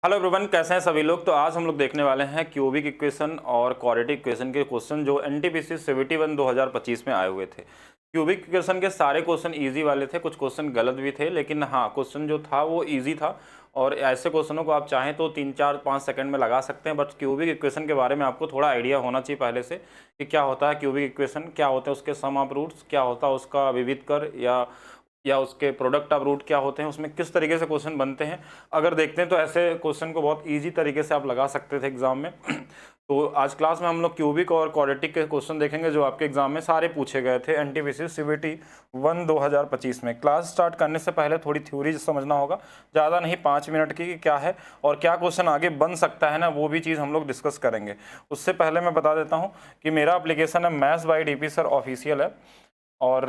Hello everyone, कैसे हैं सभी लोग। तो आज हम लोग देखने वाले हैं क्यूबिक इक्वेशन और क्वाड्रेटिक इक्वेशन के क्वेश्चन जो एनटीपीसी सीवीटी 1 2025 में आए हुए थे। क्यूबिक इक्वेशन के सारे क्वेश्चन इजी वाले थे, कुछ क्वेश्चन गलत भी थे, लेकिन हाँ क्वेश्चन जो था वो इजी था। और ऐसे क्वेश्चनों को आप चाहें तो 3 4 5 सेकंड में लगा सकते हैं। बट क्यूबिक इक्वेशन के बारे में आपको थोड़ा आइडिया होना चाहिए पहले से कि क्या होता है क्यूबिक इक्वेशन, क्या होते हैं उसके सम ऑफ रूट्स, क्या होता है उसका विविध कर या उसके प्रोडक्ट ऑफ रूट क्या होते हैं, उसमें किस तरीके से क्वेश्चन बनते हैं। अगर देखते हैं तो ऐसे क्वेश्चन को बहुत इजी तरीके से आप लगा सकते थे एग्जाम में। तो आज क्लास में हम लोग क्यूबिक और क्वाड्रेटिक के क्वेश्चन देखेंगे जो आपके एग्जाम में सारे पूछे गए थे एनटीपीसी सीवीटी 1 2025 में। क्लास स्टार्ट करने से पहले थोड़ी थ्योरी समझना होगा, ज़्यादा नहीं, 5 मिनट की, कि क्या है और क्या क्वेश्चन आगे बन सकता है ना, वो भी चीज़ हम लोग डिस्कस करेंगे। उससे पहले मैं बता देता हूँ कि मेरा एप्लीकेशन है maths by DP sir official है। और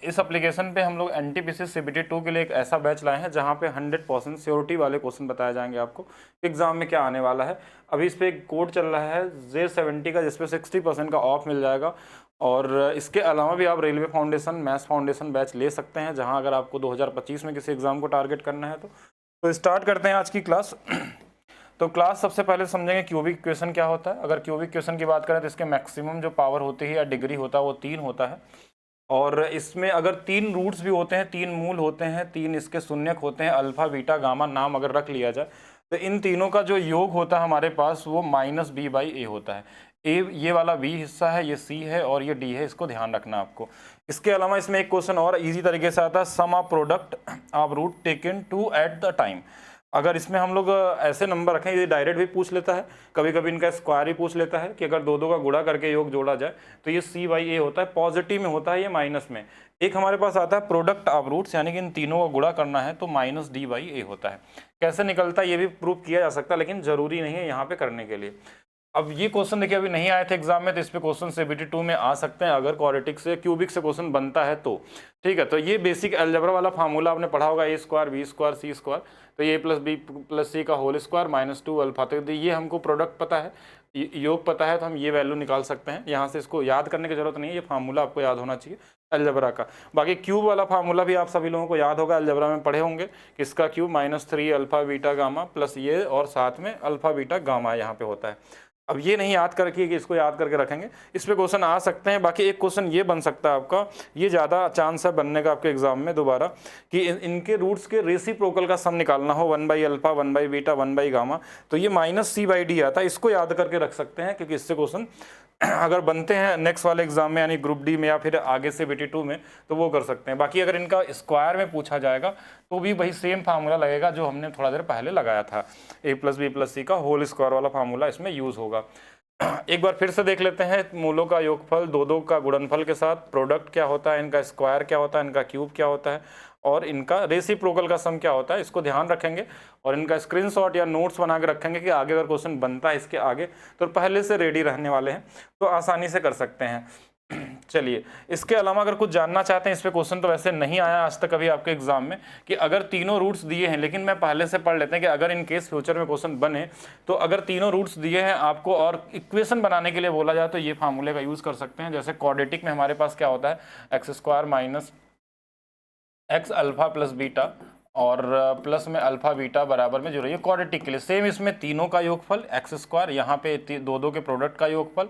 इस एप्लीकेशन पे हम लोग एनटीपीसी सीबीटी 2 के लिए एक ऐसा बैच लाए हैं जहाँ पे 100% श्योरिटी वाले क्वेश्चन बताए जाएंगे आपको एग्जाम में क्या आने वाला है। अभी इस पे एक कोड चल रहा है J70 का, जिसपे 60% का ऑफ मिल जाएगा। और इसके अलावा भी आप railway foundation, maths foundation batch ले सकते हैं, जहाँ अगर आपको 2025 में किसी एग्जाम को टारगेट करना है तो स्टार्ट करते हैं आज की क्लास। तो क्लास सबसे पहले समझेंगे क्यूबिक इक्वेशन क्या होता है। अगर क्यूबिक इक्वेशन की बात करें तो इसके मैक्सिमम जो पावर होती है या डिग्री होता है वो 3 होता है। और इसमें अगर 3 रूट्स भी होते हैं, 3 मूल होते हैं, 3 इसके शून्यक होते हैं, अल्फा बीटा गामा नाम अगर रख लिया जाए तो इन तीनों का जो योग होता है हमारे पास वो -b/a होता है। ए ये वाला b हिस्सा है, ये c है और ये d है, इसको ध्यान रखना आपको। इसके अलावा इसमें एक क्वेश्चन और इजी तरीके से आता है, sum of product of root taken two at the time. अगर इसमें हम लोग ऐसे नंबर रखें, ये डायरेक्ट भी पूछ लेता है, कभी कभी इनका स्क्वायर ही पूछ लेता है कि अगर दो का गुणा करके योग जोड़ा जाए तो ये c/a होता है, पॉजिटिव में होता है, ये माइनस में। एक हमारे पास आता है प्रोडक्ट ऑफ रूट्स, यानी कि इन तीनों का गुणा करना है तो -d/a होता है। कैसे निकलता है ये भी प्रूव किया जा सकता है, लेकिन जरूरी नहीं है यहाँ पे करने के लिए। अब ये क्वेश्चन देखिए अभी नहीं आए थे एग्जाम में, तो इस पे क्वेश्चन सीबीटी 2 में आ सकते हैं अगर क्वाड्रेटिक से क्यूबिक से क्वेश्चन बनता है तो। ठीक है, तो ये बेसिक अलजेब्रा वाला फार्मूला आपने पढ़ा होगा, a square b square c square, तो a प्लस बी प्लस सी का होल स्क्वायर -2 अल्फा। तो ये हमको प्रोडक्ट पता है, योग पता है, तो हम ये वैल्यू निकाल सकते हैं यहाँ से। इसको याद करने की जरूरत नहीं है, ये फार्मूला आपको याद होना चाहिए अलजेब्रा का। बाकी क्यूब वाला फार्मूला भी आप सभी लोगों को याद होगा, अलजेब्रा में पढ़े होंगे कि इसका cube -3 alpha beta gamma plus ये और साथ में अल्फा बीटा गामा यहाँ पे होता है। अब ये नहीं याद करके कि इसको याद करके रखेंगे, इस पे क्वेश्चन आ सकते हैं। बाकी एक क्वेश्चन ये बन सकता है आपका, ये ज़्यादा चांस है बनने का आपके एग्जाम में दोबारा, कि इनके रूट्स के रेसिप्रोकल का सम निकालना हो, 1/अल्फा 1/बीटा 1/गामा, तो ये -c/d आता है। इसको याद करके रख सकते हैं क्योंकि इससे क्वेश्चन अगर बनते हैं नेक्स्ट वाले एग्जाम में, यानी ग्रुप डी में या फिर आगे से बीटी 2 में, तो वो कर सकते हैं। बाकी अगर इनका स्क्वायर में पूछा जाएगा तो भी वही सेम फार्मूला लगेगा जो हमने थोड़ा देर पहले लगाया था, a प्लस बी प्लस सी का होल स्क्वायर वाला फार्मूला इसमें यूज होगा। एक बार फिर से देख लेते हैं, मूलों का योगफल, दो का गुणनफल के साथ प्रोडक्ट क्या होता है, इनका स्क्वायर क्या होता है, इनका क्यूब क्या होता है और इनका रेसिप्रोकल का सम क्या होता है, इसको ध्यान रखेंगे और इनका स्क्रीनशॉट या नोट्स बना के रखेंगे कि आगे अगर क्वेश्चन बनता है इसके आगे तो पहले से रेडी रहने वाले हैं, तो आसानी से कर सकते हैं। चलिए, इसके अलावा अगर कुछ जानना चाहते हैं, इस पे क्वेश्चन तो वैसे नहीं आया आज तक कभी आपके एग्जाम में कि अगर तीनों रूट्स दिए हैं, लेकिन मैं पहले से पढ़ लेते हैं कि अगर इन केस फ्यूचर में क्वेश्चन बने तो अगर तीनों रूट्स दिए हैं आपको और इक्वेशन बनाने के लिए बोला जाए तो ये फार्मूले का यूज कर सकते हैं। जैसे क्वाड्रेटिक में हमारे पास क्या होता है, x² minus x alpha plus beta और प्लस में अल्फा बीटा बराबर में 0। ये क्वाड्रेटिक के लिए सेम, इसमें तीनों का योगफल x², यहाँ पे दो के प्रोडक्ट का योगफल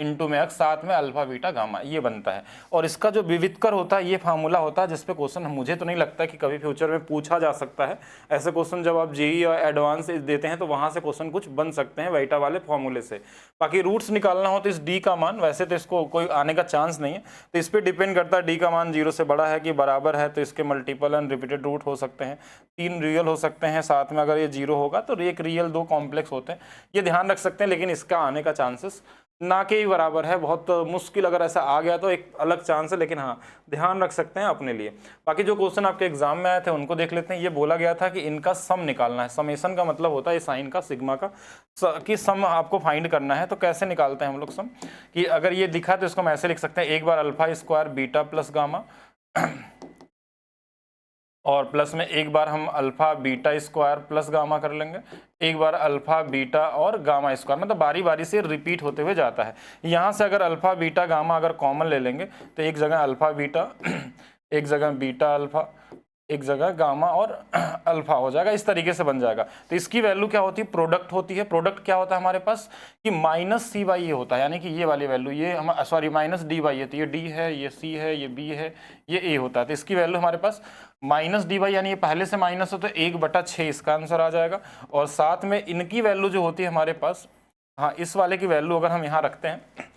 इंटू में x, साथ में अल्फा बीटा गामा, ये बनता है। और इसका जो विविधकर होता है ये फार्मूला होता है, जिसपे क्वेश्चन मुझे तो नहीं लगता कि कभी फ्यूचर में पूछा जा सकता है। ऐसे क्वेश्चन जब आप जेई और एडवांस देते हैं तो वहां से क्वेश्चन कुछ बन सकते हैं वाइटा वाले फॉर्मूले से। बाकी रूट्स निकालना हो तो इस डी का मान, वैसे तो इसको कोई आने का चांस नहीं है, तो इस पर डिपेंड करता है डी का मान 0 से बड़ा है कि बराबर है, तो इसके मल्टीपल एंड रिपीटेड रूट हो सकते हैं, 3 रियल हो सकते हैं, साथ में अगर ये 0 होगा तो एक रियल 2 कॉम्प्लेक्स होते हैं, ये ध्यान रख सकते हैं। लेकिन इसका आने का चांसेस ना के ही बराबर है, बहुत मुश्किल, अगर ऐसा आ गया तो एक अलग चांस है, लेकिन हाँ ध्यान रख सकते हैं अपने लिए। बाकी जो क्वेश्चन आपके एग्जाम में आए थे उनको देख लेते हैं। ये बोला गया था कि इनका सम निकालना है, समेशन का मतलब होता है साइन का, सिग्मा का, कि सम आपको फाइंड करना है। तो कैसे निकालते हैं हम लोग सम, कि अगर ये दिखा तो इसको हम ऐसे लिख सकते हैं, एक बार alpha square beta plus gamma और प्लस में एक बार हम alpha beta square plus gamma कर लेंगे, एक बार अल्फा बीटा और गामा स्क्वायर, मतलब बारी बारी से रिपीट होते हुए जाता है। यहाँ से अगर अल्फा बीटा गामा अगर कॉमन ले लेंगे तो एक जगह अल्फा बीटा एक जगह बीटा अल्फा एक जगह गामा और अल्फा हो जाएगा, इस तरीके से बन जाएगा। तो इसकी वैल्यू क्या होती है, प्रोडक्ट होती है। प्रोडक्ट क्या होता है हमारे पास कि माइनस सी बाई ए होता है, यानी कि ये वाली वैल्यू, ये हम सॉरी माइनस डी बाई ए, तो ये डी है, ये सी है, ये बी है, ये ए होता है। तो इसकी वैल्यू हमारे पास माइनस डी बाई, यानी ये पहले से माइनस हो तो 1/6 इसका आंसर आ जाएगा। और साथ में इनकी वैल्यू जो होती है हमारे पास, हाँ इस वाले की वैल्यू अगर हम यहाँ रखते हैं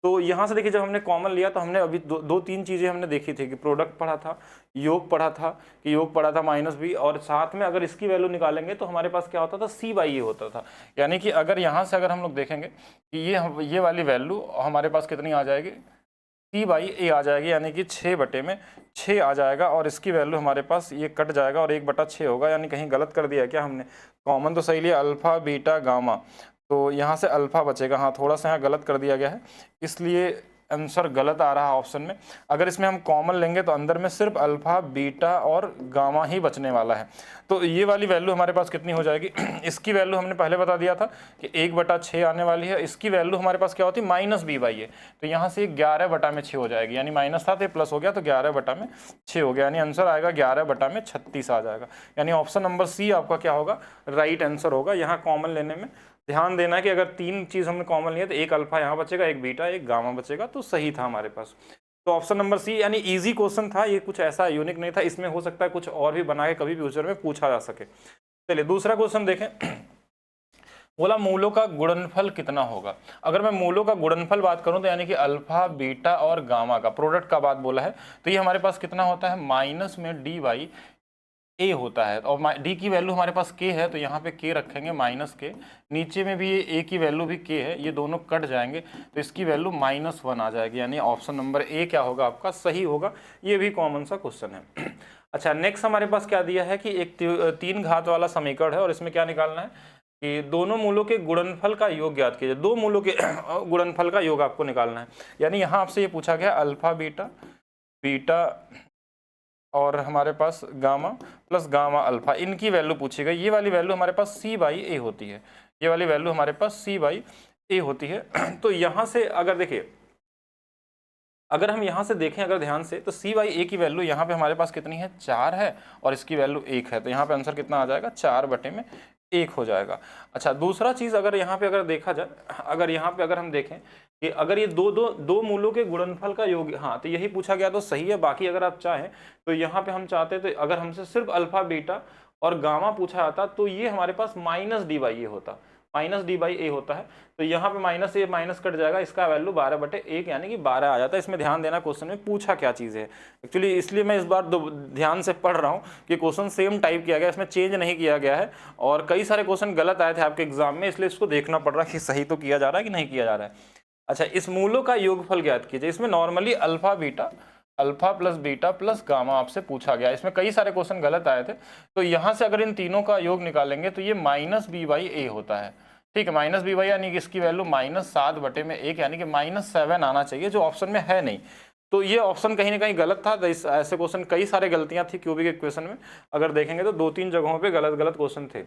तो यहाँ से देखिए, जब हमने कॉमन लिया तो हमने अभी दो तीन चीज़ें हमने देखी थी कि प्रोडक्ट पढ़ा था, योग पढ़ा था कि योग पढ़ा था माइनस बी, और साथ में अगर इसकी वैल्यू निकालेंगे तो हमारे पास क्या होता था, सी बाई ए होता था। यानी कि अगर यहाँ से अगर हम लोग देखेंगे कि ये वाली वैल्यू हमारे पास कितनी आ जाएगी, सी बाई ए आ जाएगी, यानी कि 6/6 आ जाएगा। और इसकी वैल्यू हमारे पास ये कट जाएगा और 1/6 होगा, यानी कहीं गलत कर दिया क्या हमने, कॉमन तो सही लिया, अल्फा बीटा गामा, तो यहाँ से अल्फा बचेगा। हाँ थोड़ा सा यहाँ गलत कर दिया गया है, इसलिए आंसर गलत आ रहा है ऑप्शन में। अगर इसमें हम कॉमन लेंगे तो अंदर में सिर्फ अल्फा बीटा और गामा ही बचने वाला है। तो ये वाली वैल्यू हमारे पास कितनी हो जाएगी इसकी वैल्यू हमने पहले बता दिया था कि 1/6 आने वाली है। इसकी वैल्यू हमारे पास क्या होती है, माइनस बी बाई ए, तो यहाँ से 11/6 हो जाएगी, यानी माइनस था तो प्लस हो गया तो 11/6 हो गया, यानी आंसर आएगा 11/36 आ जाएगा। यानी ऑप्शन नंबर सी आपका क्या होगा, राइट आंसर होगा। यहाँ कॉमन लेने में ध्यान देना है कि अगर 3 चीज़ हमने कॉमन लिया तो एक अल्फा यहाँ बचेगा, एक बीटा, एक गामा बचेगा, तो सही था हमारे पास। तो ऑप्शन नंबर सी, यानी इजी क्वेश्चन था ये, कुछ ऐसा यूनिक नहीं था, इसमें हो सकता है कुछ और भी बना के कभी फ्यूचर में पूछा जा सके। चलिए दूसरा क्वेश्चन देखें। बोला मूलों का गुणनफल कितना होगा। अगर मैं मूलों का गुणनफल बात करूं तो यानी कि अल्फा बीटा और गामा का प्रोडक्ट का बात बोला है, तो ये हमारे पास कितना होता है, माइनस में डी बाई ए होता है। और डी की वैल्यू हमारे पास के है, तो यहाँ पे के रखेंगे माइनस के, नीचे में भी ये ए की वैल्यू भी के है, ये दोनों कट जाएंगे तो इसकी वैल्यू -1 आ जाएगी। यानी ऑप्शन नंबर ए क्या होगा आपका, सही होगा। ये भी कॉमन सा क्वेश्चन है। अच्छा नेक्स्ट हमारे पास क्या दिया है कि एक 3 घात वाला समीकरण है और इसमें क्या निकालना है कि दोनों मूलों के गुणनफल का योग ज्ञात कीजिए। 2 मूलों के गुणनफल का योग आपको निकालना है। यानी यहाँ आपसे ये पूछा गया अल्फा बीटा, बीटा और हमारे पास गामा प्लस गामा अल्फा, इनकी वैल्यू पूछी गई। ये वाली वैल्यू हमारे पास सी बाई ए होती है, ये वाली वैल्यू हमारे पास सी बाई ए होती है। तो यहाँ से अगर देखिए, अगर हम यहाँ से देखें अगर ध्यान से, तो सी बाई ए की वैल्यू यहाँ पे हमारे पास कितनी है, 4 है, और इसकी वैल्यू 1 है, तो यहाँ पे आंसर कितना आ जाएगा, 4/1 हो जाएगा। अच्छा दूसरा चीज़ अगर यहाँ पे अगर देखा जाए, अगर यहाँ पे अगर हम देखें कि अगर ये दो मूलों के गुणनफल का योग, हाँ तो यही पूछा गया तो सही है। बाकी अगर आप चाहें तो यहाँ पे हम चाहते तो अगर हमसे सिर्फ अल्फा बीटा और गामा पूछा जाता तो ये हमारे पास माइनस डी बाई ए होता, माइनस डी बाई ए होता है। तो यहाँ पे माइनस ए माइनस कट जाएगा, इसका वैल्यू 12/1 यानी कि 12 आ जाता है। इसमें ध्यान देना क्वेश्चन में पूछा क्या चीज़ है एक्चुअली, इसलिए मैं इस बार ध्यान से पढ़ रहा हूँ कि क्वेश्चन सेम टाइप किया गया, इसमें चेंज नहीं किया गया है। और कई सारे क्वेश्चन गलत आए थे आपके एग्जाम में, इसलिए इसको देखना पड़ रहा है कि सही तो किया जा रहा है कि नहीं किया जा रहा है। अच्छा इस मूलों का योगफल ज्ञात कीजिए। इसमें normally alpha beta, alpha plus beta plus gamma आपसे पूछा गया, इसमें कई सारे क्वेश्चन गलत आए थे। तो यहाँ से अगर इन तीनों का योग निकालेंगे तो ये माइनस बी बाई ए होता है, ठीक है, माइनस बी बाई यानी कि इसकी वैल्यू -7/1 यानी कि -7 आना चाहिए, जो ऑप्शन में है नहीं। तो ये ऑप्शन कहीं ना कहीं गलत था। ऐसे क्वेश्चन कई सारे गलतियां थी क्यूबिक इक्वेशन में, अगर देखेंगे तो 2-3 जगहों पे गलत क्वेश्चन थे।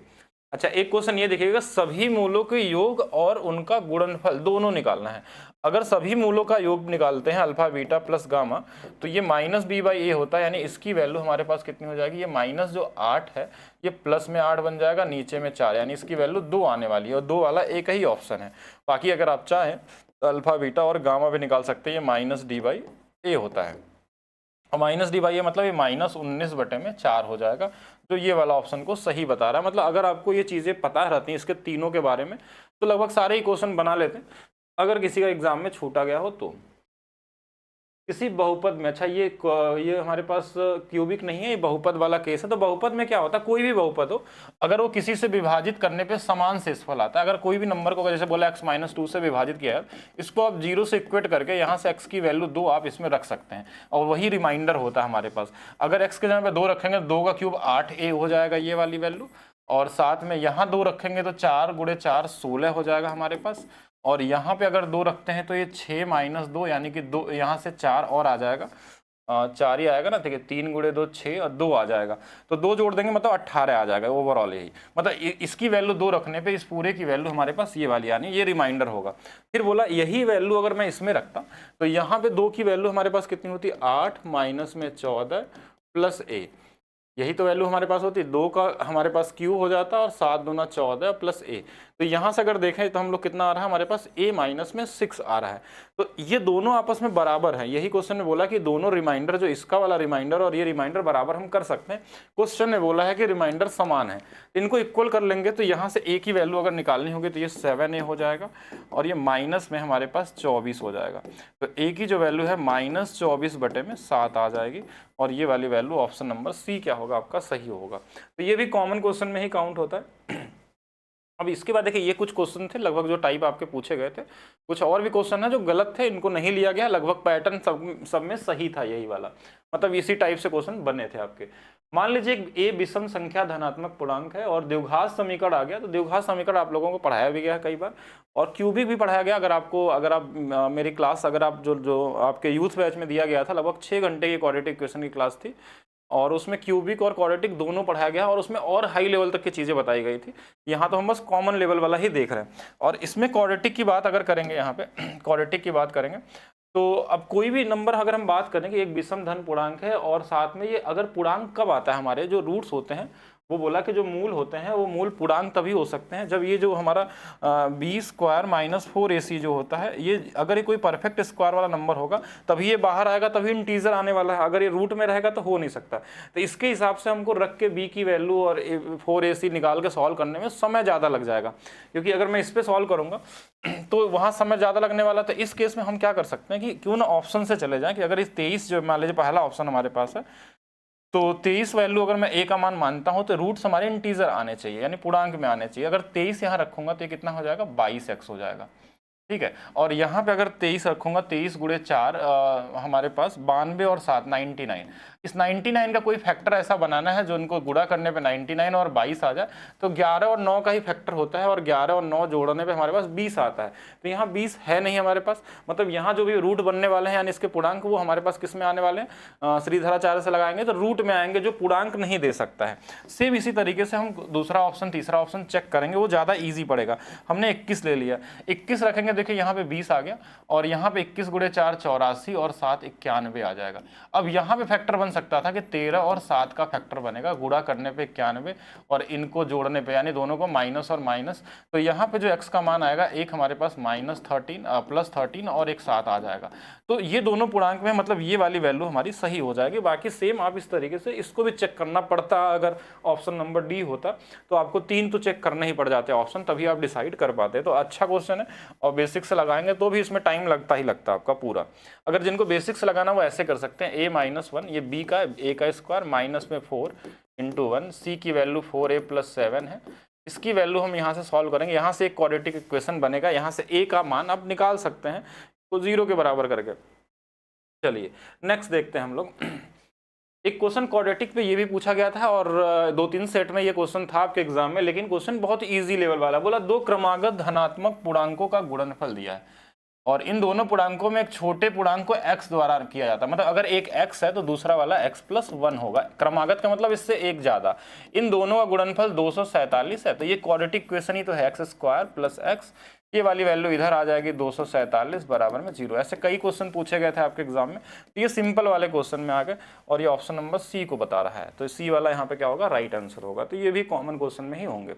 अच्छा एक क्वेश्चन ये देखिएगा, सभी मूलों के योग और उनका गुणनफल दोनों निकालना है। अगर सभी मूलों का योग निकालते हैं अल्फा बीटा प्लस गामा, तो ये माइनस बी बाई ए होता है, यानी इसकी वैल्यू हमारे पास कितनी हो जाएगी, ये माइनस जो 8 है ये प्लस में 8 बन जाएगा, नीचे में 4, यानी इसकी वैल्यू 2 आने वाली है, और 2 वाला एक ही ऑप्शन है। बाकी अगर आप चाहें तो अल्फा बीटा और गामा भी निकाल सकते हैं, ये माइनस डी बाई ए होता है। और माइनस डी बाई ए मतलब ये -19/4 हो जाएगा, जो ये वाला ऑप्शन को सही बता रहा है। मतलब अगर आपको ये चीज़ें पता रहती हैं इसके तीनों के बारे में तो लगभग सारे ही क्वेश्चन बना लेते हैं, अगर किसी का एग्जाम में छूटा गया हो तो। किसी बहुपद में, अच्छा ये हमारे पास क्यूबिक नहीं है, ये बहुपद वाला केस है। तो बहुपद में क्या होता है, कोई भी बहुपद हो अगर वो किसी से विभाजित करने पे समान शेषफल आता है। अगर कोई भी नंबर को जैसे बोला x-2 से विभाजित किया है, इसको आप 0 से इक्वेट करके यहाँ से x की वैल्यू 2 आप इसमें रख सकते हैं, और वही रिमाइंडर होता है हमारे पास। अगर x के जगह पे 2 रखेंगे, 2 का क्यूब 8a हो जाएगा ये वाली वैल्यू, और साथ में यहाँ 2 रखेंगे तो 4 × 4 16 हो जाएगा हमारे पास, और यहाँ पे अगर 2 रखते हैं तो ये 6 - 2 यानी कि 2 यहाँ से 4 और आ जाएगा, 4 ही आएगा ना, ठीक है, 3 × 2 6 और 2 आ जाएगा, तो 2 जोड़ देंगे मतलब 18 आ जाएगा ओवरऑल। यही मतलब इसकी वैल्यू 2 रखने पे इस पूरे की वैल्यू हमारे पास ये वाली, यानी ये रिमाइंडर होगा। फिर बोला यही वैल्यू अगर मैं इसमें रखता तो यहाँ पे 2 की वैल्यू हमारे पास कितनी होती है, 8 - में 14 + a, यही तो वैल्यू हमारे पास होती है, 2 का हमारे पास क्यू हो जाता है और 7 दूना 14 प्लस ए। तो यहाँ से अगर देखें तो हम लोग कितना आ रहा है हमारे पास, a माइनस में 6 आ रहा है। तो ये दोनों आपस में बराबर है, यही क्वेश्चन ने बोला कि दोनों रिमाइंडर, जो इसका वाला रिमाइंडर और ये रिमाइंडर बराबर हम कर सकते हैं। क्वेश्चन ने बोला है कि रिमाइंडर समान है, इनको इक्वल कर लेंगे तो यहाँ से a की वैल्यू अगर निकालनी होगी तो ये 7a हो जाएगा और ये माइनस में हमारे पास 24 हो जाएगा। तो a की जो वैल्यू है -24/7 आ जाएगी और ये वाली वैल्यू ऑप्शन नंबर सी क्या होगा आपका, सही होगा। तो ये भी कॉमन क्वेश्चन में ही काउंट होता है। अब इसके बाद देखिए, ये कुछ क्वेश्चन थे लगभग जो टाइप आपके पूछे गए थे, कुछ और भी क्वेश्चन है जो गलत थे, इनको नहीं लिया गया, लगभग पैटर्न सब में सही था यही वाला, मतलब इसी टाइप से क्वेश्चन बने थे आपके। मान लीजिए ए विषम संख्या धनात्मक पूर्णांक है और द्विघात समीकरण आ गया, तो द्विघात समीकरण आप लोगों को पढ़ाया भी गया है कई बार और क्यूबिक भी पढ़ाया गया। अगर आप मेरी क्लास अगर आप जो आपके यूथ बैच में दिया गया था, लगभग 6 घंटे की क्वाड्रेटिक इक्वेशन की क्लास थी और उसमें क्यूबिक और क्वाड्रेटिक दोनों पढ़ाया गया और उसमें और हाई लेवल तक की चीज़ें बताई गई थी। यहाँ तो हम बस कॉमन लेवल वाला ही देख रहे हैं और इसमें क्वाड्रेटिक की बात अगर करेंगे, यहाँ पे क्वाड्रेटिक की बात करेंगे तो अब कोई भी नंबर अगर हम बात करें कि एक विषम धन पूर्णांक है और साथ में ये अगर पूर्णांक कब आता है, हमारे जो रूट्स होते हैं वो बोला कि जो मूल होते हैं वो मूल पूर्णांक तभी हो सकते हैं जब ये जो हमारा b² - 4ac जो होता है, ये अगर ये कोई परफेक्ट स्क्वायर वाला नंबर होगा तभी ये बाहर आएगा, तभी इंटीजर आने वाला है। अगर ये रूट में रहेगा तो हो नहीं सकता। तो इसके हिसाब से हमको रख के b की वैल्यू और 4ac निकाल के सॉल्व करने में समय ज़्यादा लग जाएगा, क्योंकि अगर मैं इस पर सॉल्व करूँगा तो वहाँ समय ज़्यादा लगने वाला। तो इस केस में हम क्या कर सकते हैं कि क्यों ना ऑप्शन से चले जाएँ कि अगर इस 23 जो मान लीजिए पहला ऑप्शन हमारे पास है, तो 23 वैल्यू अगर मैं a का मान मानता हूं तो रूट्स हमारे इंटीजर आने चाहिए, यानी पूर्णांक में आने चाहिए। अगर 23 यहाँ रखूंगा तो ये कितना हो जाएगा, 22x हो जाएगा, ठीक है। और यहाँ पे अगर 23 रखूंगा, 23 × 4 हमारे पास 92 और 7 99। इस 99 का कोई फैक्टर ऐसा बनाना है जो इनको गुणा करने पे 99 और 22 आ जाए, तो 11 और 9 का ही फैक्टर होता है और 11 और 9 जोड़ने पे हमारे पास 20 आता है। तो यहाँ 20 है नहीं हमारे पास, मतलब यहाँ जो भी रूट बनने वाले हैं यानी इसके पूर्णांक वो हमारे पास किस में आने वाले हैं, श्रीधराचार्य से लगाएंगे तो रूट में आएंगे जो पूर्णांक नहीं दे सकता है। सेम इसी तरीके से हम दूसरा ऑप्शन तीसरा ऑप्शन चेक करेंगे, वो ज़्यादा ईजी पड़ेगा। हमने 21 ले लिया, 21 रखेंगे, देखिए यहाँ पे 20 आ गया और यहाँ पे 21 × 4 84 और 7 91 आ जाएगा। अब यहाँ पे फैक्टर बन सकता था कि 13 और 7 का फैक्टर बनेगा, गुणा करने पे 91 और इनको जोड़ने पे यानी दोनों को माइनस और माइनस, तो यहाँ पे जो x का मान आएगा एक हमारे पास -13 और एक 7 आ जाएगा। तो ये दोनों पूर्णांक में मतलब ये वाली वैल्यू हमारी सही हो जाएगी। बाकी सेम आप इस तरीके से इसको भी चेक करना पड़ता, अगर ऑप्शन नंबर डी होता तो आपको 3 तो चेक करने ही पड़ जाते ऑप्शन, तभी आप डिसाइड कर पाते। तो अच्छा क्वेश्चन है और बेसिक से लगाएंगे तो भी इसमें टाइम लगता ही लगता आपका पूरा। अगर जिनको बेसिक से लगाना वो ऐसे कर सकते हैं, a-1 ये b का a का स्क्वायर माइनस में 4 × 1, c की वैल्यू 4a + 7 है, इसकी वैल्यू हम यहाँ से सॉल्व करेंगे। यहाँ से एक क्वाड्रेटिक इक्वेशन बनेगा, यहाँ से a का मान आप निकाल सकते हैं तो 0 के बराबर करके। चलिए नेक्स्ट देखते हैं हम लोग। एक क्वेश्चन क्वाड्रेटिक पे ये भी पूछा गया था और 2-3 सेट में ये क्वेश्चन था आपके एग्जाम में, लेकिन क्वेश्चन बहुत इजी लेवल वाला। बोला 2 क्रमागत धनात्मक पूर्णांकों का गुणनफल दिया है और इन दोनों पूर्णांकों में एक छोटे पूर्णांक को x द्वारा किया जाता है, मतलब अगर एक x है तो दूसरा वाला x + 1 होगा। क्रमागत का मतलब इससे एक ज्यादा। इन दोनों का गुणनफल 247 है, तो ये क्वाड्रेटिक इक्वेशन ही तो है, x² + x, ये वाली वैल्यू इधर आ जाएगी 247 बराबर में 0। ऐसे कई क्वेश्चन पूछे गए थे आपके एग्जाम में, तो ये सिंपल वाले क्वेश्चन में आ गए और ये ऑप्शन नंबर सी को बता रहा है, तो सी वाला यहाँ पे क्या होगा, राइट आंसर होगा। तो ये भी कॉमन क्वेश्चन में ही होंगे।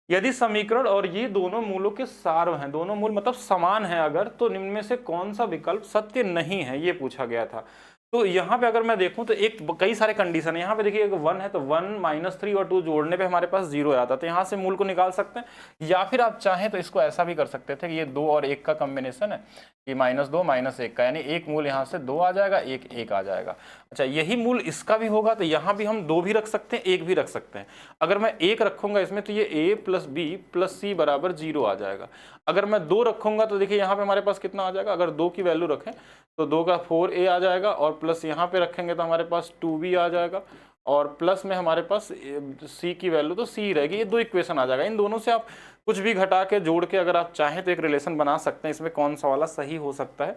यदि समीकरण और ये दोनों मूलों के सार हैं, दोनों मूल मतलब समान है अगर, तो निम्न में से कौन सा विकल्प सत्य नहीं है, ये पूछा गया था। तो यहाँ पे अगर मैं देखूं तो एक कई सारे कंडीशन है। यहाँ पे देखिए 1 है तो 1 - 3 और 2 जोड़ने पे हमारे पास 0 आता है, तो यहाँ से मूल को निकाल सकते हैं। या फिर आप चाहें तो इसको ऐसा भी कर सकते थे कि ये 2 और 1 का कॉम्बिनेशन है, ये -2 - 1 का, यानी एक मूल यहाँ से 2 आ जाएगा, एक 1 आ जाएगा। अच्छा यही मूल इसका भी होगा तो यहाँ भी हम 2 भी रख सकते हैं, 1 भी रख सकते हैं। अगर मैं 1 रखूंगा इसमें तो ये a + b + c बराबर 0 आ जाएगा। अगर मैं 2 रखूंगा तो देखिए यहाँ पे हमारे पास कितना आ जाएगा, अगर 2 की वैल्यू रखें तो 2 का 4a आ जाएगा और प्लस यहाँ पे रखेंगे तो हमारे पास 2b आ जाएगा और प्लस में हमारे पास c की वैल्यू तो c रहेगी। ये 2 इक्वेशन आ जाएगा। इन दोनों से आप कुछ भी घटा के जोड़ के अगर आप चाहें तो एक रिलेशन बना सकते हैं, इसमें कौन सा वाला सही हो सकता है।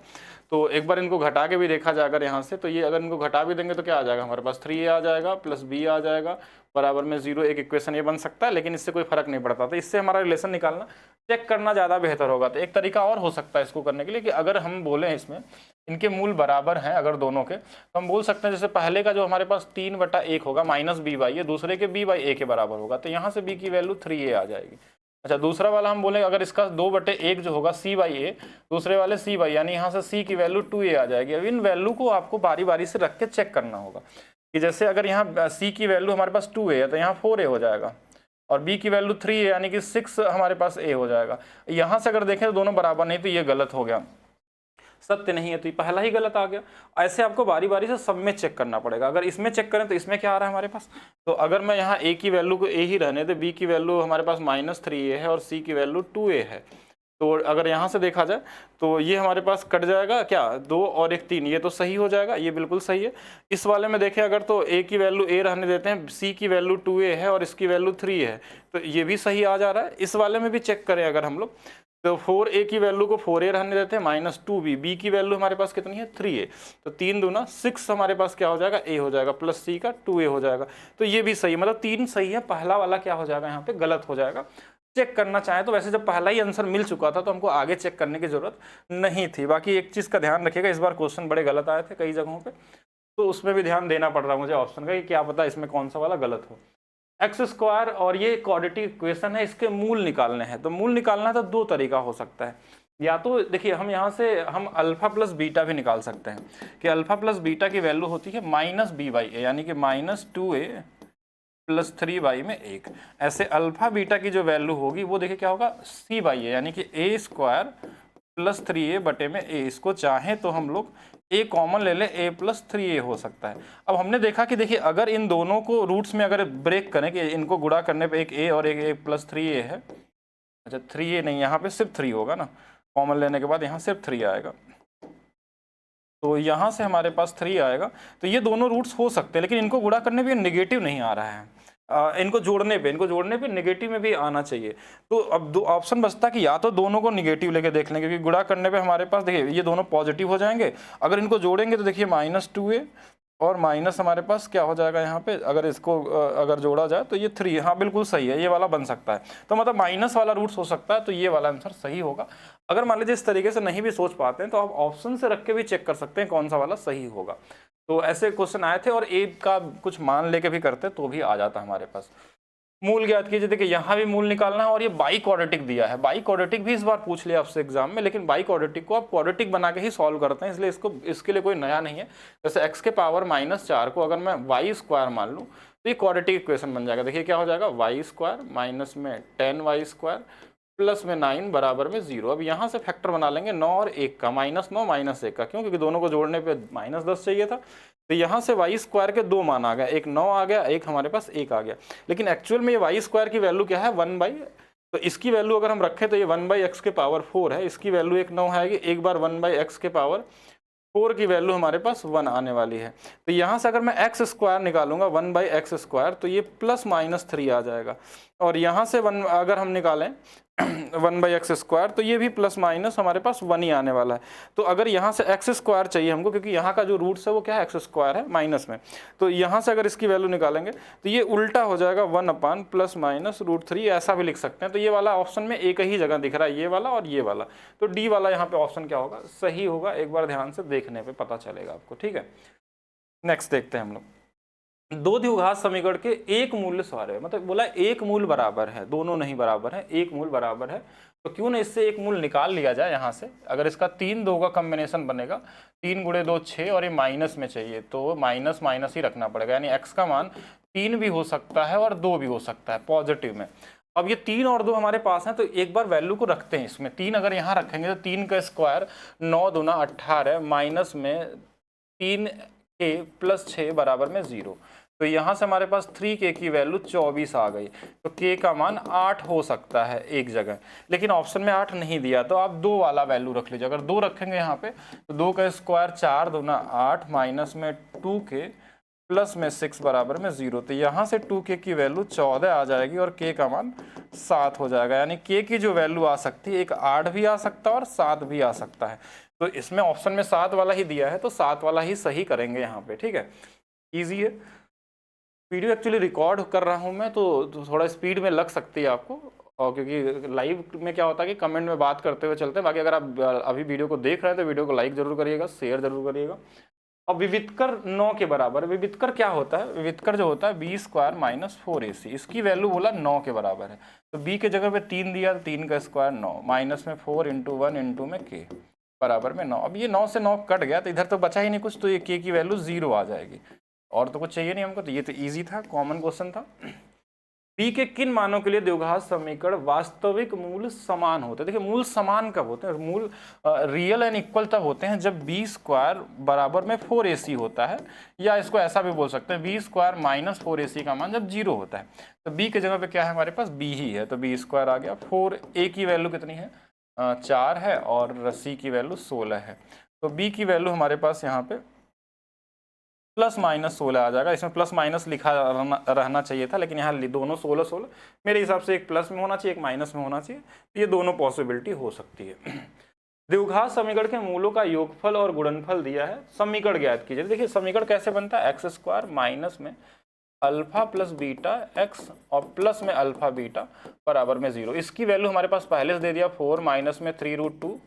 तो एक बार इनको घटा के भी देखा जाए अगर यहाँ से, तो ये अगर इनको घटा भी देंगे तो क्या आ जाएगा हमारे पास, 3a आ जाएगा प्लस b आ जाएगा बराबर में 0। एक इक्वेशन ये बन सकता है, लेकिन इससे कोई फर्क नहीं पड़ता। तो इससे हमारा रिलेशन निकालना चेक करना ज़्यादा बेहतर होगा। तो एक तरीका और हो सकता है इसको करने के लिए कि अगर हम बोलें इसमें इनके मूल बराबर हैं अगर दोनों के, तो हम बोल सकते हैं जैसे पहले का जो हमारे पास 3/1 होगा माइनस बी बाई ए, दूसरे के b/a के बराबर होगा, तो यहाँ से b की वैल्यू 3a आ जाएगी। अच्छा, दूसरा वाला हम बोलेंगे अगर इसका 2/1 जो होगा c/a, दूसरे वाले c/, यानी यहाँ से c की वैल्यू 2a आ जाएगी। अब इन वैल्यू को आपको बारी बारी से रख के चेक करना होगा कि जैसे अगर यहाँ c की वैल्यू हमारे पास 2a है तो यहाँ 4a हो जाएगा, और b की वैल्यू 3 है यानी कि 6 हमारे पास a हो जाएगा। यहाँ से अगर देखें तो दोनों बराबर नहीं, तो ये गलत हो गया, सत्य नहीं है, तो ये पहला ही गलत आ गया। ऐसे आपको बारी बारी से सब में चेक करना पड़ेगा। अगर इसमें चेक करें तो इसमें क्या आ रहा है हमारे पास, तो अगर मैं यहाँ a की वैल्यू को a ही रहने दे, b की वैल्यू हमारे पास -3a है और c की वैल्यू 2a है, तो अगर यहाँ से देखा जाए तो ये हमारे पास कट जाएगा क्या, 2 और 1 3, ये तो सही हो जाएगा, ये बिल्कुल सही है। इस वाले में देखें अगर तो a की वैल्यू a रहने देते हैं, c की वैल्यू 2a है और इसकी वैल्यू 3 है, तो ये भी सही आ जा रहा है। इस वाले में भी चेक करें अगर हम लोग, तो 4a की वैल्यू को 4a रहने देते हैं, -2b, b की वैल्यू हमारे पास कितनी है 3a, तो 3 दूना 6 हमारे पास क्या हो जाएगा, a हो जाएगा, प्लस c का 2a हो जाएगा, तो ये भी सही, मतलब 3 सही है। पहला वाला क्या हो जाएगा यहाँ पे गलत हो जाएगा। चेक करना चाहें तो वैसे जब पहला ही आंसर मिल चुका था तो हमको आगे चेक करने की जरूरत नहीं थी। बाकी एक चीज़ का ध्यान रखिएगा, इस बार क्वेश्चन बड़े गलत आए थे कई जगहों पे, तो उसमें भी ध्यान देना पड़ रहा है मुझे ऑप्शन का कि क्या पता इसमें कौन सा वाला गलत हो। x² और ये क्वाड्रेटिक इक्वेशन है, इसके मूल निकालने हैं, तो मूल निकालना तो 2 तरीका हो सकता है। या तो देखिए हम यहाँ से हम अल्फा प्लस बीटा भी निकाल सकते हैं कि अल्फा प्लस बीटा की वैल्यू होती है -b/a, यानी कि -2a + 3 में 1। ऐसे अल्फा बीटा की जो वैल्यू होगी वो देखिए क्या होगा, c/a, यानी कि a² + 3a बटे में a। इसको चाहें तो हम लोग a कॉमन ले लें, a + 3a हो सकता है। अब हमने देखा कि देखिए अगर इन दोनों को रूट्स में अगर ब्रेक करें कि इनको गुणा करने पे एक a और एक a + 3a है, अच्छा 3a नहीं, यहाँ पे सिर्फ 3 होगा ना, कॉमन लेने के बाद यहाँ सिर्फ 3 आएगा, तो यहाँ से हमारे पास 3 आएगा। तो ये दोनों रूट्स हो सकते हैं, लेकिन इनको गुणा करने पे नेगेटिव नहीं आ रहा है, इनको जोड़ने पे नेगेटिव में भी आना चाहिए। तो अब 2 ऑप्शन बचता कि या तो दोनों को नेगेटिव लेके देख लें, क्योंकि गुणा करने पे हमारे पास देखिए ये दोनों पॉजिटिव हो जाएंगे। अगर इनको जोड़ेंगे तो देखिए -2a और माइनस हमारे पास क्या हो जाएगा यहाँ पे, अगर इसको अगर जोड़ा जाए तो ये 3, हाँ बिल्कुल सही है, ये वाला बन सकता है। तो मतलब माइनस वाला रूट्स हो सकता है, तो ये वाला आंसर सही होगा। अगर मान लीजिए इस तरीके से नहीं भी सोच पाते हैं तो आप ऑप्शन से रख के भी चेक कर सकते हैं कौन सा वाला सही होगा। तो ऐसे क्वेश्चन आए थे, और ए का कुछ मान लेके भी करते तो भी आ जाता हमारे पास। मूल ज्ञात कीजिए, देखिए यहाँ भी मूल निकालना है, और ये बाई क्वाड्रेटिक दिया है। बाई क्वाड्रेटिक भी इस बार पूछ लिया आपसे एग्जाम में, लेकिन बाई क्वाड्रेटिक को आप क्वाड्रेटिक बना के ही सॉल्व करते हैं, इसलिए इसके लिए कोई नया नहीं है। जैसे x के पावर -4 को अगर मैं y² मान लूँ तो ये क्वाड्रेटिक इक्वेशन बन जाएगा। देखिए क्या हो जाएगा, y² माइनस में 10y² प्लस में 9 बराबर में 0। अब यहाँ से फैक्टर बना लेंगे 9 और 1 का, -9 -1 का, क्यों, क्योंकि दोनों को जोड़ने पे -10 चाहिए था। तो यहाँ से y² के 2 मान आ गया, एक 9 आ गया, एक हमारे पास 1 आ गया। लेकिन एक्चुअल में ये y² की वैल्यू क्या है, 1/, तो इसकी वैल्यू अगर हम रखें तो ये 1/x के पावर 4 है, इसकी वैल्यू एक 9 आएगी, एक बार 1/x के पावर 4 की वैल्यू हमारे पास 1 आने वाली है। तो यहाँ से अगर मैं x² निकालूंगा 1/x², तो ये +-3 आ जाएगा, और यहाँ से 1 अगर हम निकालें 1/x² तो ये भी प्लस माइनस हमारे पास 1 ही आने वाला है। तो अगर यहाँ से x² चाहिए हमको, क्योंकि यहाँ का जो रूट्स है वो क्या है, x² है माइनस में, तो यहाँ से अगर इसकी वैल्यू निकालेंगे तो ये उल्टा हो जाएगा 1/, +-√3, ऐसा भी लिख सकते हैं। तो ये वाला ऑप्शन में एक ही जगह दिख रहा है, ये वाला और ये वाला, तो डी वाला यहाँ पे ऑप्शन क्या होगा, सही होगा। एक बार ध्यान से देखने पर पता चलेगा आपको, ठीक है। नेक्स्ट देखते हैं हम लोग, 2 द्विघात समीकरण के एक मूल्य सॉरी, मतलब बोला एक मूल बराबर है, दोनों नहीं बराबर है, एक मूल बराबर है, तो क्यों ना इससे एक मूल निकाल लिया जाए यहाँ से। अगर इसका 3-2 का कॉम्बिनेशन बनेगा, 3 × 2 6, और ये माइनस में चाहिए तो माइनस माइनस ही रखना पड़ेगा, यानी x का मान 3 भी हो सकता है और 2 भी हो सकता है पॉजिटिव में। अब ये 3 और 2 हमारे पास हैं, तो एक बार वैल्यू को रखते हैं इसमें। 3 अगर यहाँ रखेंगे तो 3 का स्क्वायर 9 दूना 18, माइनस में 3k + 6 बराबर में 0। तो यहाँ से हमारे पास 3k की वैल्यू 24 आ गई, तो k का मान 8 हो सकता है एक जगह, लेकिन ऑप्शन में 8 नहीं दिया, तो आप 2 वाला वैल्यू रख लीजिए। अगर 2 रखेंगे यहाँ पे तो 2 का स्क्वायर 4 दूना 8, माइनस में 2k प्लस में 6 बराबर में 0। तो यहाँ से 2k की वैल्यू 14 आ जाएगी और k का मान 7 हो जाएगा, यानी k की जो वैल्यू आ सकती है, एक 8 भी आ सकता है और 7 भी आ सकता है। तो इसमें ऑप्शन में 7 वाला ही दिया है, तो 7 वाला ही सही करेंगे यहाँ पे, ठीक है। ईजी है। वीडियो एक्चुअली रिकॉर्ड कर रहा हूँ मैं, तो थोड़ा स्पीड में लग सकती है आपको, और क्योंकि लाइव में क्या होता है कि कमेंट में बात करते हुए चलते हैं। बाकी अगर आप अभी वीडियो को देख रहे हैं तो वीडियो को लाइक जरूर करिएगा, शेयर जरूर करिएगा। और विवितकर 9 के बराबर है। विवितकर क्या होता है? विवितकर जो होता है बी स्क्वायर माइनस 4ac, इसकी वैल्यू बोला 9 के बराबर है। तो b के जगह पे 3 दिया, 3 का स्क्वायर 9, माइनस में 4 इंटू 1 इंटू में k बराबर में 9। अब ये 9 से 9 कट गया तो इधर तो बचा ही नहीं कुछ, तो ये k की वैल्यू 0 आ जाएगी और तो कुछ चाहिए नहीं हमको। तो ये तो ईजी था, कॉमन क्वेश्चन था। b के किन मानों के लिए द्विघात समीकरण वास्तविक मूल समान होते हैं? देखिए मूल समान कब होते हैं? मूल रियल एंड इक्वल तब होते हैं जब बी स्क्वायर बराबर में 4ac होता है, या इसको ऐसा भी बोल सकते हैं बी स्क्वायर माइनस 4ac का मान जब 0 होता है। तो b के जगह पे क्या है हमारे पास? b ही है, तो बी स्क्वायर आ गया। 4a की वैल्यू कितनी है? 4 है और c की वैल्यू 16 है। तो b की वैल्यू हमारे पास यहाँ पे प्लस माइनस 16 आ जाएगा। इसमें प्लस माइनस लिखा रहना चाहिए था, लेकिन यहाँ दोनों 16 मेरे हिसाब से एक प्लस में होना चाहिए, एक माइनस में होना चाहिए। तो ये दोनों पॉसिबिलिटी हो सकती है। द्विघात समीकरण के मूलों का योगफल और गुणनफल दिया है, समीकरण ज्ञात कीजिए। देखिए समीकरण कैसे बनता है? एक्स स्क्वायर माइनस में अल्फा प्लस बीटा एक्स और प्लस में अल्फा बीटा बराबर में 0। इसकी वैल्यू हमारे पास पहले से दे दिया 4 माइनस में 3√2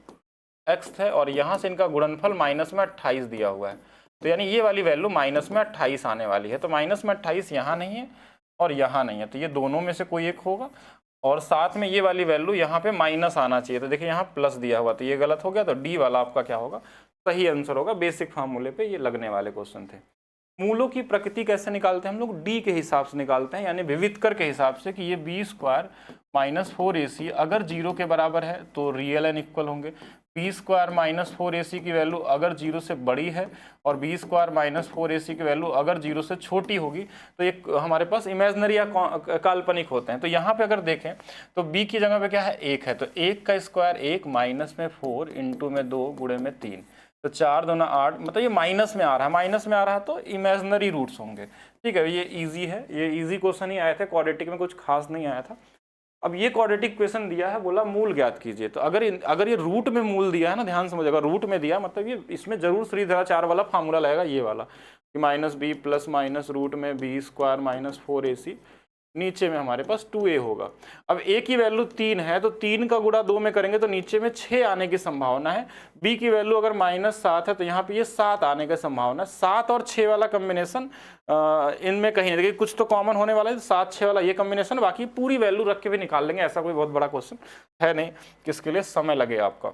एक्स है, और यहाँ से इनका गुणनफल माइनस में 28 दिया हुआ है। तो यानी ये वाली वैल्यू माइनस में 28 आने वाली है। तो माइनस में 28 यहाँ नहीं है और यहाँ नहीं है, तो ये दोनों में से कोई एक होगा। और साथ में ये वाली वैल्यू यहाँ पे माइनस आना चाहिए, तो देखिए यहाँ प्लस दिया हुआ, तो ये गलत हो गया। तो डी वाला आपका क्या होगा? सही आंसर होगा। बेसिक फार्मूले पे ये लगने वाले क्वेश्चन थे। मूलों की प्रकृति कैसे निकालते हैं हम लोग? डी के हिसाब से निकालते हैं, यानी विवितकर के हिसाब से कि ये बी स्क्वायर माइनस 4ac अगर 0 के बराबर है तो रियल एंड इक्वल होंगे। बी स्क्वायर माइनस 4ac की वैल्यू अगर 0 से बड़ी है और बी स्क्वायर माइनस 4ac की वैल्यू अगर 0 से छोटी होगी तो एक हमारे पास इमेजनरी या काल्पनिक होते हैं। तो यहाँ पे अगर देखें तो b की जगह पे क्या है? 1 है, तो 1 का स्क्वायर 1 माइनस में 4 इंटू में 2 गुणे में 3, तो 4 दूना 8, मतलब ये माइनस में आ रहा है। माइनस में आ रहा है तो इमेजनरी रूट्स होंगे। ठीक है, ये इजी है, ये इजी क्वेश्चन ही आए थे, क्वाड्रेटिक में कुछ खास नहीं आया था। अब ये क्वाड्रेटिक क्वेश्चन दिया है, बोला मूल ज्ञात कीजिए। तो अगर ये रूट में मूल दिया है ना, ध्यान समझिएगा, रूट में दिया मतलब ये इसमें जरूर श्रीधराचार्य वाला फार्मूला लगेगा, ये वाला कि minus B plus minus root में बी स्क्वायर माइनस 4ac, नीचे में हमारे पास 2a होगा। अब a की वैल्यू 3 है, तो 3 का गुणा 2 में करेंगे तो नीचे में 6 आने की संभावना है। b की वैल्यू अगर माइनस 7 है तो यहाँ पे ये 7 आने की संभावना है। 7 और 6 वाला कॉम्बिनेशन इनमें कहीं देखिए कुछ तो कॉमन होने वाला है, 7-6 वाला ये कॉम्बिनेशन, बाकी पूरी वैल्यू रख के भी निकाल लेंगे। ऐसा कोई बहुत बड़ा क्वेश्चन है नहीं किसके लिए समय लगे आपका।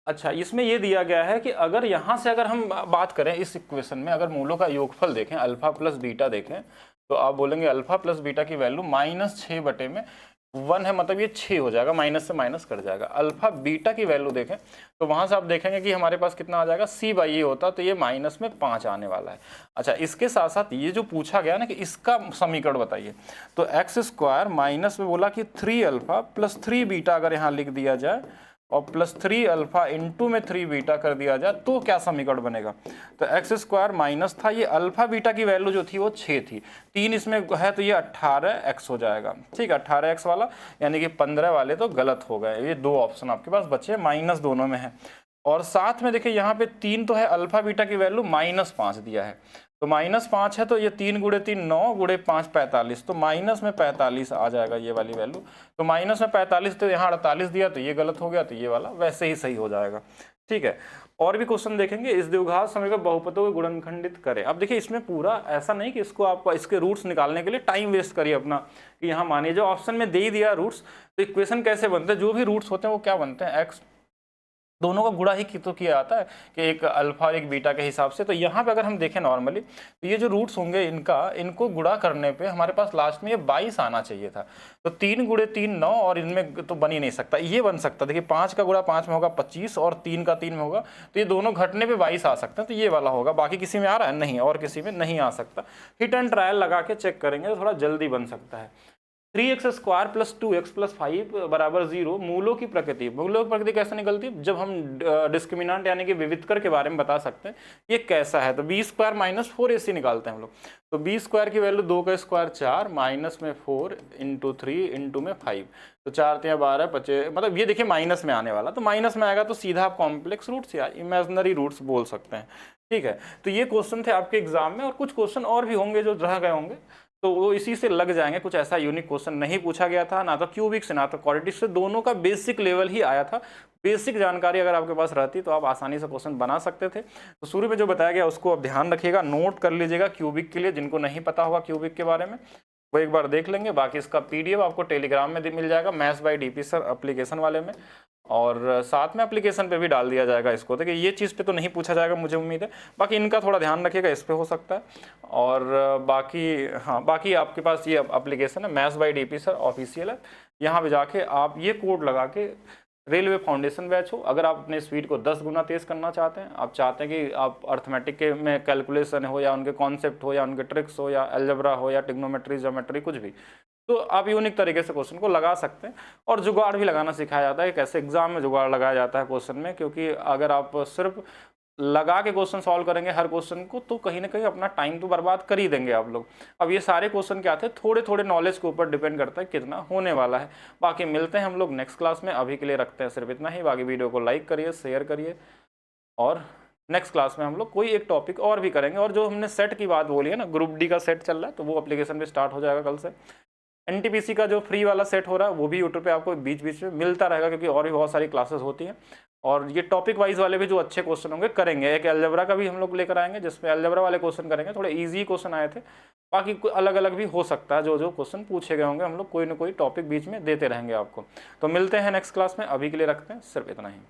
अच्छा, इसमें ये दिया गया है कि अगर यहाँ से अगर हम बात करें इस इक्वेशन में, अगर मूलों का योगफल देखें, अल्फा प्लस बीटा देखें, तो आप बोलेंगे अल्फा प्लस बीटा की वैल्यू -6/1 है, मतलब ये 6 हो जाएगा, माइनस से माइनस कट जाएगा। अल्फा बीटा की वैल्यू देखें तो वहाँ से आप देखेंगे कि हमारे पास कितना आ जाएगा? c/a होता, तो ये माइनस में 5 आने वाला है। अच्छा, इसके साथ साथ ये जो पूछा गया ना कि इसका समीकरण बताइए, तो एक्स स्क्वायर माइनस में बोला कि 3 अल्फा प्लस 3 बीटा अगर यहाँ लिख दिया जाए और प्लस 3 अल्फा इंटू में 3 बीटा कर दिया जाए तो क्या समीकरण बनेगा? तो एक्स स्क्वायर माइनस था, ये अल्फा बीटा की वैल्यू जो थी वो 6 थी, 3 इसमें है तो ये 18x हो जाएगा। ठीक है, 18x वाला, यानी कि 15 वाले तो गलत हो गए। ये 2 ऑप्शन आपके पास बचे, माइनस दोनों में है। और साथ में देखिए यहाँ पे 3 तो है, अल्फा बीटा की वैल्यू -5 दिया है, तो -5 है तो ये 3 गुणे 3 9 गुणे 5 45, तो माइनस में 45 आ जाएगा ये वाली वैल्यू। तो माइनस में 45 तो यहाँ 48 दिया, तो ये गलत हो गया, तो ये वाला वैसे ही सही हो जाएगा। ठीक है, और भी क्वेश्चन देखेंगे। इस द्विघात समीकरण बहुपदों को गुणनखंडित करें। अब देखिए इसमें पूरा ऐसा नहीं कि इसको आप इसके रूट्स निकालने के लिए टाइम वेस्ट करिए अपना, कि यहाँ मानिए जो ऑप्शन में दे ही दिया रूट्स, तो इक्वेशन कैसे बनते हैं? जो भी रूट्स होते हैं वो क्या बनते हैं? एक्स दोनों का गुणा ही तो किया जाता है कि एक अल्फा और एक बीटा के हिसाब से। तो यहाँ पे अगर हम देखें नॉर्मली तो ये जो रूट्स होंगे इनको गुणा करने पे हमारे पास लास्ट में ये 22 आना चाहिए था। तो 3 गुणे 3 9, और इनमें तो बन ही नहीं सकता, ये बन सकता। देखिए 5 का गुणा 5 में होगा 25 और 3 का 3 में होगा, तो ये दोनों घटने पे 22 आ सकते हैं, तो ये वाला होगा। बाकी किसी में आ रहा है? नहीं, और किसी में नहीं आ सकता। हिट एंड ट्रायल लगा के चेक करेंगे तो थोड़ा जल्दी बन सकता है। 3x square plus 2x plus 5 बराबर 0 मूलों की प्रकृति। मूलों की प्रकृति कैसे निकलती है? जब हम डिस्क्रिमिनेंट यानी कि विवितकर के बारे में बता सकते हैं ये कैसा है। तो बी स्क्वायर माइनस 4ac निकालते हैं हम लोग। तो बी स्क्वायर की वैल्यू 2 का स्क्वायर 4 माइनस में 4 इंटू 3 इंटू में 5, तो 4 3 12 25, मतलब ये देखिए माइनस में आने वाला, तो माइनस में आएगा तो सीधा आप कॉम्प्लेक्स रूट्स या इमेजनरी रूट्स बोल सकते हैं। ठीक है, तो ये क्वेश्चन थे आपके एग्जाम में, और कुछ क्वेश्चन और भी होंगे जो रह गए होंगे, तो वो इसी से लग जाएंगे। कुछ ऐसा यूनिक क्वेश्चन नहीं पूछा गया था, ना तो क्यूबिक से ना तो क्वाड्रेटिक से, दोनों का बेसिक लेवल ही आया था। बेसिक जानकारी अगर आपके पास रहती तो आप आसानी से क्वेश्चन बना सकते थे। तो शुरू में जो बताया गया उसको आप ध्यान रखिएगा, नोट कर लीजिएगा क्यूबिक के लिए। जिनको नहीं पता होगा क्यूबिक के बारे में वो एक बार देख लेंगे। बाकी इसका पीडीएफ आपको टेलीग्राम में मिल जाएगा, maths by DP sir application वाले में, और साथ में एप्लीकेशन पे भी डाल दिया जाएगा इसको। देखिए ये चीज़ पे तो नहीं पूछा जाएगा मुझे उम्मीद है, बाकी इनका थोड़ा ध्यान रखिएगा, इस पे हो सकता है। और बाकी हाँ, बाकी आपके पास ये एप्लीकेशन है maths by DP sir official है, यहाँ पे जाके आप ये कोड लगा के रेलवे फाउंडेशन बैच हो, अगर आप अपने स्पीड को 10 गुना तेज़ करना चाहते हैं, आप चाहते हैं कि आप अर्थमेटिक के में कैलकुलेशन हो या उनके कॉन्सेप्ट हो या उनके ट्रिक्स हो या अलजेब्रा हो या ट्रिग्नोमेट्री ज्योमेट्री कुछ भी, तो आप यूनिक तरीके से क्वेश्चन को लगा सकते हैं। और जुगाड़ भी लगाना सिखाया जाता है, कैसे एग्जाम में जुगाड़ लगाया जाता है क्वेश्चन में, क्योंकि अगर आप सिर्फ लगा के क्वेश्चन सॉल्व करेंगे हर क्वेश्चन को तो कहीं ना कहीं अपना टाइम तो बर्बाद कर ही देंगे आप लोग। अब ये सारे क्वेश्चन क्या थे, थोड़े थोड़े नॉलेज के ऊपर डिपेंड करता है कितना होने वाला है। बाकी मिलते हैं हम लोग नेक्स्ट क्लास में, अभी के लिए रखते हैं सिर्फ इतना ही। बाकी वीडियो को लाइक करिए, शेयर करिए, और नेक्स्ट क्लास में हम लोग कोई एक टॉपिक और भी करेंगे। और जो हमने सेट की बात बोली है ना, ग्रुप डी का सेट चल रहा है, तो वो एप्लीकेशन भी स्टार्ट हो जाएगा कल से। एनटीपीसी का जो फ्री वाला सेट हो रहा है वो भी यूट्यूब पे आपको बीच बीच में मिलता रहेगा, क्योंकि और भी बहुत सारी क्लासेस होती हैं। और ये टॉपिक वाइज वाले भी जो अच्छे क्वेश्चन होंगे करेंगे। एक अलजेब्रा का भी हम लोग लेकर आएंगे, जिसमें अलजेब्रा वाले क्वेश्चन करेंगे, थोड़े इजी क्वेश्चन आए थे। बाकी अलग अलग भी हो सकता है, जो जो क्वेश्चन पूछे गए होंगे हम लोग कोई ना कोई टॉपिक बीच में देते रहेंगे आपको। तो मिलते हैं नेक्स्ट क्लास में, अभी के लिए रखते हैं सिर्फ इतना ही।